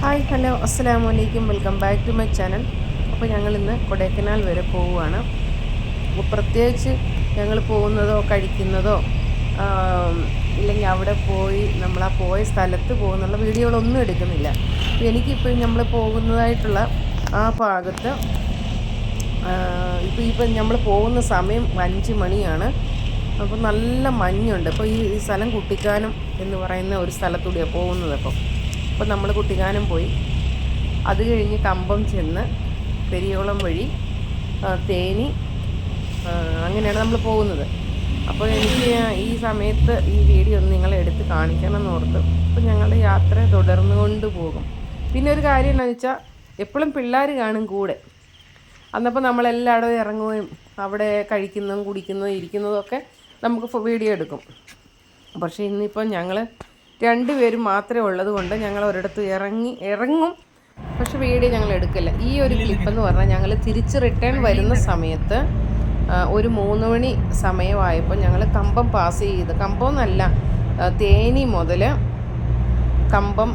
Hi hello അസ്സലാമു അലൈക്കും welcome back to my channel. അപ്പോൾ ഞങ്ങൾ ഇന്ന് കൊടൈക്കനാൽ വരെ പോവുകയാണ്. അപ്പോൾ പ്രത്യേകിച്ച് ഞങ്ങൾ പോകുന്നതോ കഴിക്കുന്നതോ ഇല്ലെങ്കിൽ അവിടെ പോയി നമ്മൾ ആ പോയ സ്ഥലത്ത് പോകുന്നുള്ള വീഡിയോകളൊന്നും എടുക്കുന്നില്ല. അപ്പോൾ എനിക്കിപ്പോൾ നമ്മൾ പോകുന്നതായിട്ടുള്ള ആ ഭാഗത്ത് ഇപ്പം നമ്മൾ പോകുന്ന സമയം 5 മണിയാണ്. അപ്പോൾ നല്ല മഞ്ഞുണ്ട്. അപ്പോൾ ഈ സ്ഥലം കുട്ടിക്കാനം എന്ന് പറയുന്ന ഒരു സ്ഥലത്തൂടെയാണ് പോകുന്നത്. അപ്പോൾ നമ്മൾ കുട്ടിക്കാനം പോയി, അത് കഴിഞ്ഞ് കമ്പം ചെന്ന് പെരിയോളം വഴി തേനി, അങ്ങനെയാണ് നമ്മൾ പോകുന്നത്. അപ്പോൾ എനിക്ക് ഈ സമയത്ത് ഈ വീഡിയോ ഒന്ന് നിങ്ങളെ എടുത്ത് കാണിക്കണം എന്നോർത്ത് അപ്പോൾ ഞങ്ങളുടെ യാത്ര തുടർന്നുകൊണ്ട് പോകും. പിന്നെ ഒരു കാര്യം എന്താണെന്ന് വെച്ചാൽ എപ്പോഴും പിള്ളേർ കാണും കൂടെ. അന്നപ്പോൾ നമ്മളെല്ലായിടവും ഇറങ്ങുകയും അവിടെ കഴിക്കുന്നതും കുടിക്കുന്നതും ഇരിക്കുന്നതും ഒക്കെ നമുക്ക് വീഡിയോ എടുക്കും. പക്ഷേ ഇന്നിപ്പം ഞങ്ങൾ 2 പേരും മാത്രമേ ഉള്ളത് കൊണ്ട് ഞങ്ങൾ ഒരിടത്ത് ഇറങ്ങും, പക്ഷെ വീഡിയോ ഞങ്ങൾ എടുക്കില്ല. ഈ ഒരു ക്ലിപ്പെന്ന് പറഞ്ഞാൽ ഞങ്ങൾ തിരിച്ച് റിട്ടേൺ വരുന്ന സമയത്ത് ഒരു 3 മണി സമയമായപ്പോൾ ഞങ്ങൾ കമ്പം പാസ് ചെയ്ത്, കമ്പം എന്നല്ല തേനി മുതൽ കമ്പം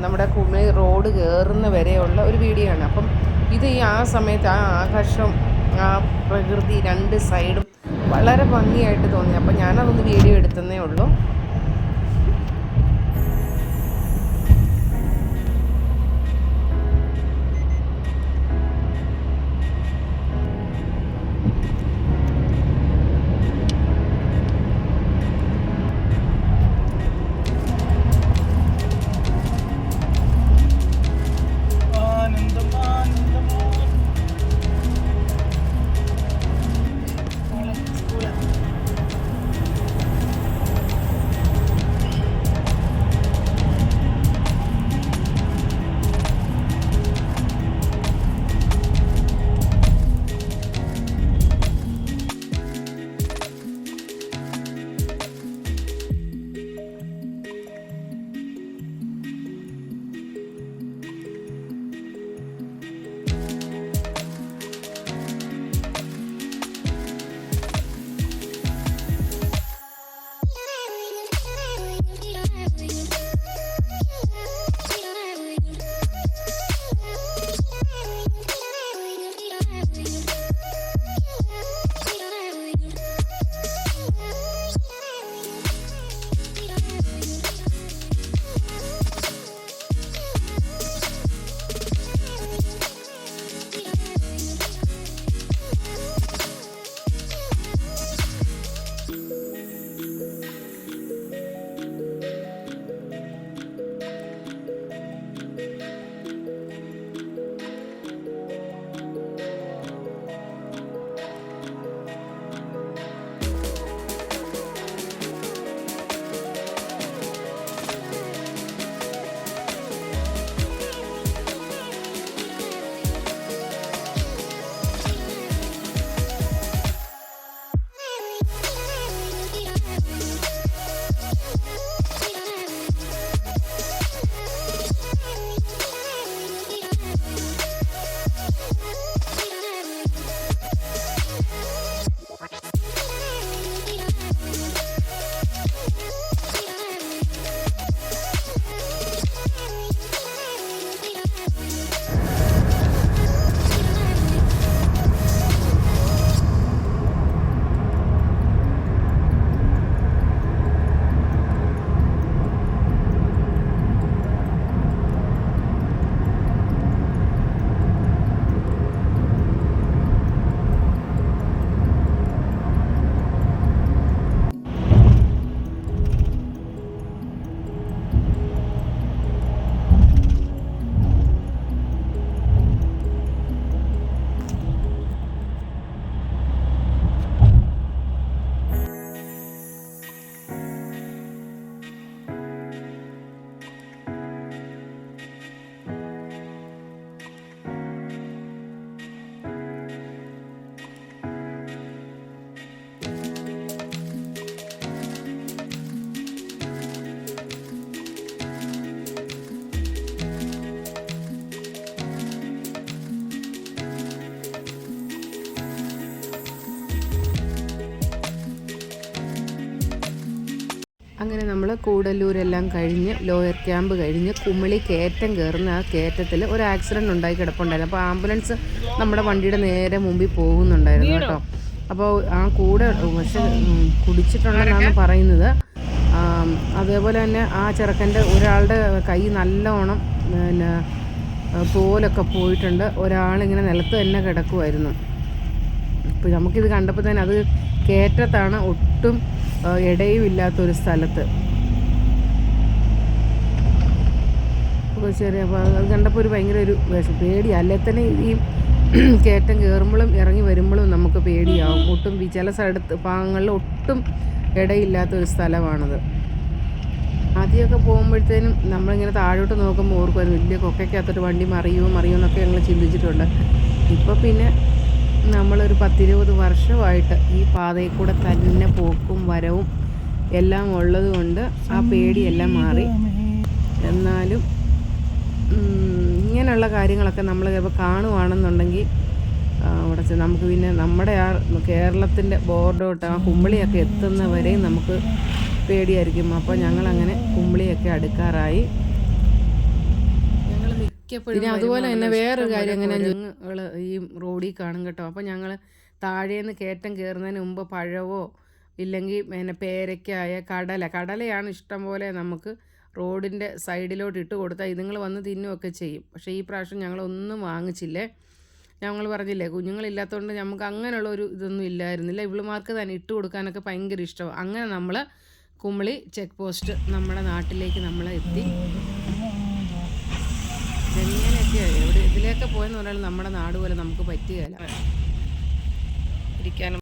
നമ്മുടെ കുമളി റോഡ് കയറുന്ന വരെയുള്ള ഒരു വീഡിയോ ആണ്. അപ്പം ഇത് ആ സമയത്ത് ആ ആകാശം, ആ പ്രകൃതി 2 സൈഡും വളരെ ഭംഗിയായിട്ട് തോന്നി. അപ്പം ഞാനതൊന്ന് വീഡിയോ എടുത്തതേ ഉള്ളൂ. അങ്ങനെ നമ്മൾ കൂടല്ലൂരെല്ലാം കഴിഞ്ഞ് ലോയർ ക്യാമ്പ് കഴിഞ്ഞ് കുമിളി കയറ്റം കയറുന്ന ആ കയറ്റത്തിൽ ഒരു ആക്സിഡൻറ്റ് ഉണ്ടായി കിടപ്പുണ്ടായിരുന്നു. അപ്പോൾ ആംബുലൻസ് നമ്മുടെ വണ്ടിയുടെ നേരെ മുമ്പിൽ പോകുന്നുണ്ടായിരുന്നു കേട്ടോ. അപ്പോൾ ആ കൂടെ പക്ഷെ കുടിച്ചിട്ടുണ്ടെന്നാണ് പറയുന്നത്. അതേപോലെ തന്നെ ആ ചെറുക്കൻ്റെ ഒരാളുടെ കൈ നല്ലോണം പിന്നെ തോലൊക്കെ പോയിട്ടുണ്ട്. ഒരാളിങ്ങനെ നിലത്ത് തന്നെ കിടക്കുമായിരുന്നു. അപ്പോൾ നമുക്കിത് കണ്ടപ്പോൾ തന്നെ അത് കയറ്റത്താണ്, ഒട്ടും ഇടയും ഇല്ലാത്തൊരു സ്ഥലത്ത്. ശരി, അപ്പോൾ അത് കണ്ടപ്പോൾ ഒരു ഭയങ്കര ഒരു പേടി. അല്ലേ തന്നെ ഈ കയറ്റം കയറുമ്പോഴും ഇറങ്ങി വരുമ്പോഴും നമുക്ക് പേടിയാവും. ഒട്ടും ചില സ്ഥലത്ത് ഭാഗങ്ങളിൽ ഒട്ടും ഇടയില്ലാത്തൊരു സ്ഥലമാണത്. ആദ്യമൊക്കെ പോകുമ്പോഴത്തേനും നമ്മളിങ്ങനെ താഴോട്ട് നോക്കുമ്പോൾ ഓർക്കുമായിരുന്നു വലിയ കൊക്കയ്ക്കകത്തൊരു വണ്ടി മറിയുമോ എന്നൊക്കെ ഞങ്ങൾ ചിന്തിച്ചിട്ടുണ്ട്. ഇപ്പോൾ പിന്നെ നമ്മളൊരു 10-20 വർഷമായിട്ട് ഈ പാതയിൽ കൂടെ തന്നെ പോക്കും വരവും എല്ലാം ഉള്ളത് കൊണ്ട് ആ പേടിയെല്ലാം മാറി. എന്നാലും ഇങ്ങനെയുള്ള കാര്യങ്ങളൊക്കെ നമ്മൾ ചിലപ്പോൾ കാണുവാണെന്നുണ്ടെങ്കിൽ അവിടെ നമുക്ക് പിന്നെ നമ്മുടെ ആ കേരളത്തിൻ്റെ ബോർഡോട്ട് ആ കുമ്പിളിയൊക്കെ എത്തുന്നവരെയും നമുക്ക് പേടിയായിരിക്കും. അപ്പോൾ ഞങ്ങളങ്ങനെ കുമ്പിളിയൊക്കെ അടുക്കാറായി. ഞങ്ങൾ മിക്കപ്പോഴും പിന്നെ അതുപോലെ തന്നെ വേറൊരു കാര്യം അങ്ങനെ ഞങ്ങൾ ഈ റോഡിൽ കാണും കേട്ടോ. അപ്പോൾ ഞങ്ങൾ താഴേന്ന് കയറ്റം കയറുന്നതിന് മുമ്പ് പഴവോ ഇല്ലെങ്കിൽ പിന്നെ പേരയ്ക്കായ കടലയാണ് ഇഷ്ടം പോലെ നമുക്ക് റോഡിൻ്റെ സൈഡിലോട്ട് ഇട്ട് കൊടുത്താൽ ഇതുങ്ങൾ വന്ന് തിന്നുമൊക്കെ ചെയ്യും. പക്ഷേ ഈ പ്രാവശ്യം ഞങ്ങളൊന്നും വാങ്ങിച്ചില്ലേ. ഞങ്ങൾ പറഞ്ഞില്ലേ കുഞ്ഞുങ്ങളില്ലാത്തതുകൊണ്ട് നമുക്ക് അങ്ങനെയുള്ള ഒരു ഇതൊന്നും ഇല്ലായിരുന്നില്ല. ഇവളുമാർക്ക് തന്നെ ഇട്ട് കൊടുക്കാനൊക്കെ ഭയങ്കര ഇഷ്ടമാണ്. അങ്ങനെ നമ്മൾ കുമിളി ചെക്ക് പോസ്റ്റ് നമ്മുടെ നാട്ടിലേക്ക് നമ്മൾ എത്തി. എങ്ങനെയൊക്കെയാണ് ഇതിലേക്ക് പോയെന്ന് പറഞ്ഞാൽ നമ്മുടെ നാട് പോലെ നമുക്ക് പറ്റുകയില്ല ഇരിക്കാനും